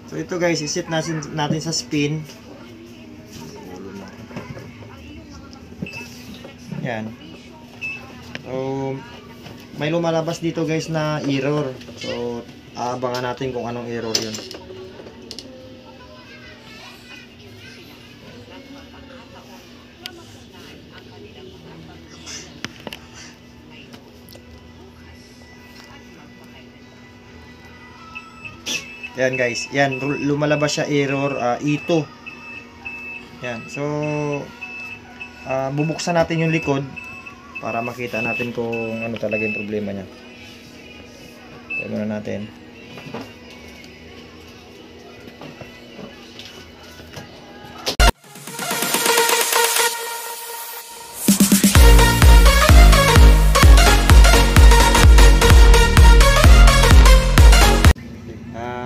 So ito guys, iset natin sa spin. Yan. So may lumalabas dito guys na error. So aabangan natin kung anong error 'yun. Yan guys, yan lumalabas siya error E2. Yan. So bubuksan natin yung likod para makita natin kung ano talaga yung problema niya. Tayo muna natin.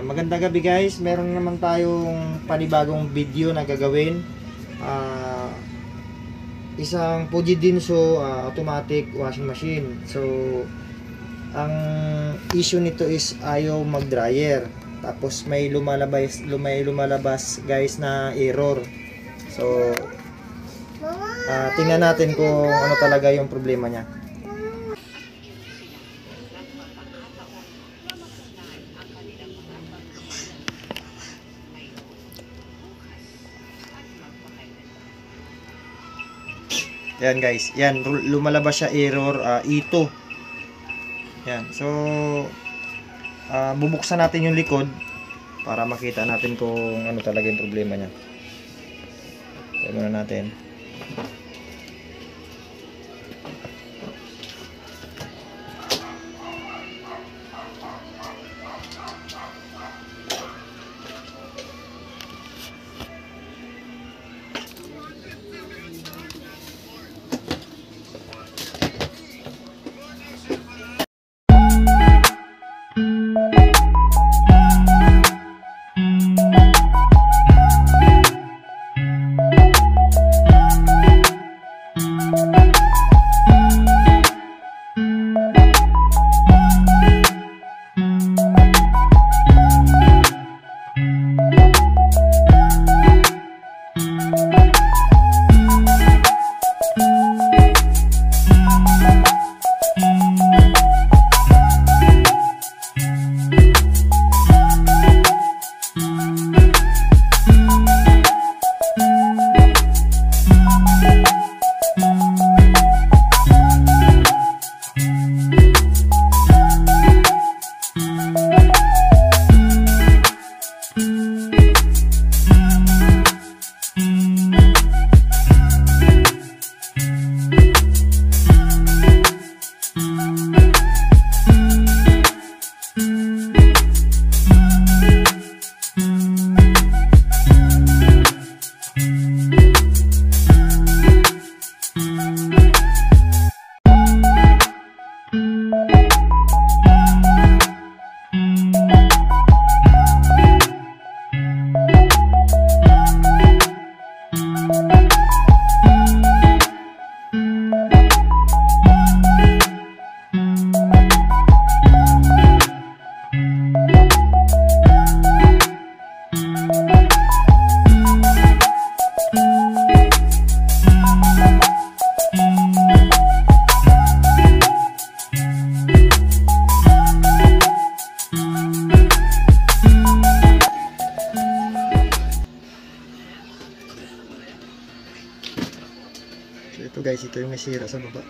Magandang gabi guys, meron naman tayong panibagong video na gagawin. Isang Fuji Denso automatic washing machine. So ang issue nito is ayaw mag dryer, tapos may lumalabas guys na error. So tingnan natin kung ano talaga yung problema niya. Yan guys, yan lumalabas siya error E2. Yan. So bubuksan natin yung likod para makita natin kung ano talaga yung problema niya. Tayo muna natin. Ito guys, ito yung nasira sa baba.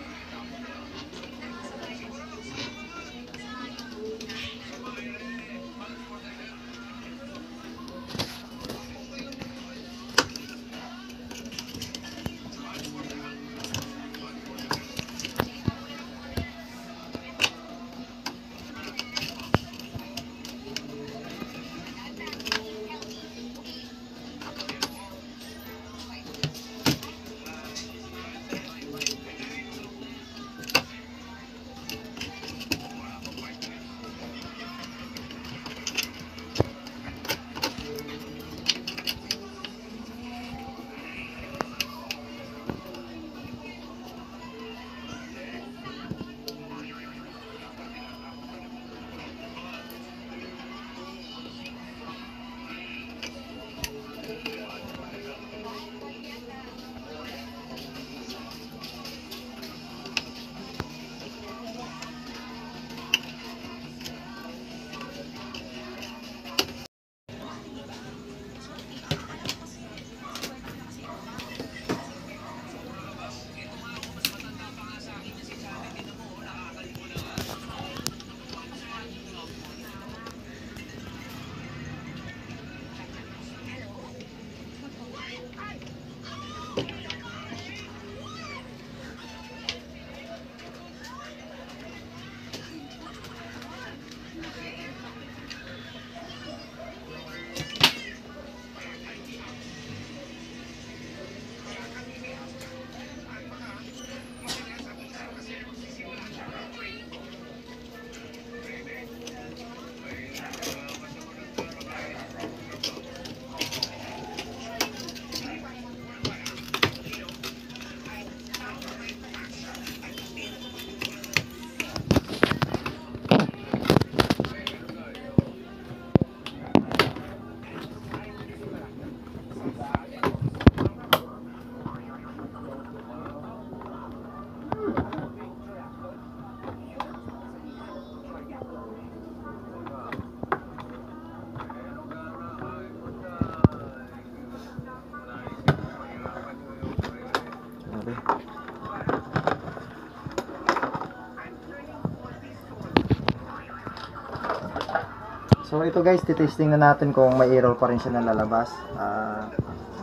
So ito guys, titesting na natin kung may error pa rin siya na lalabas.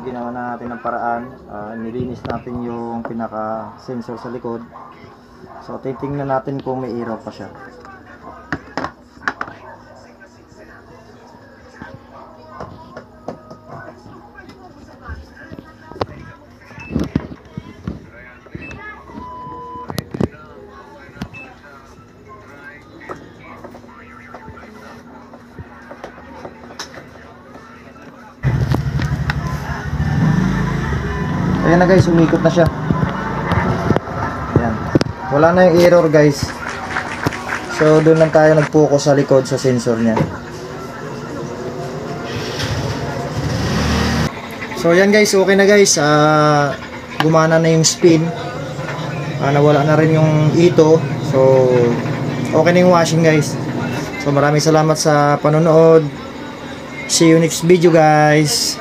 Ginawa na natin ng paraan. Nilinis natin yung pinaka sensor sa likod. So titingnan natin kung may error pa siya. Ayan na guys, umikot na siya. Ayan. Wala na yung error guys. So doon lang tayo nag-focus sa likod sa sensor niya. So ayan guys, okay na guys. Gumana na yung spin. Nawala na rin yung ito. So okay na yung washing guys. So maraming salamat sa panonood. See you next video guys.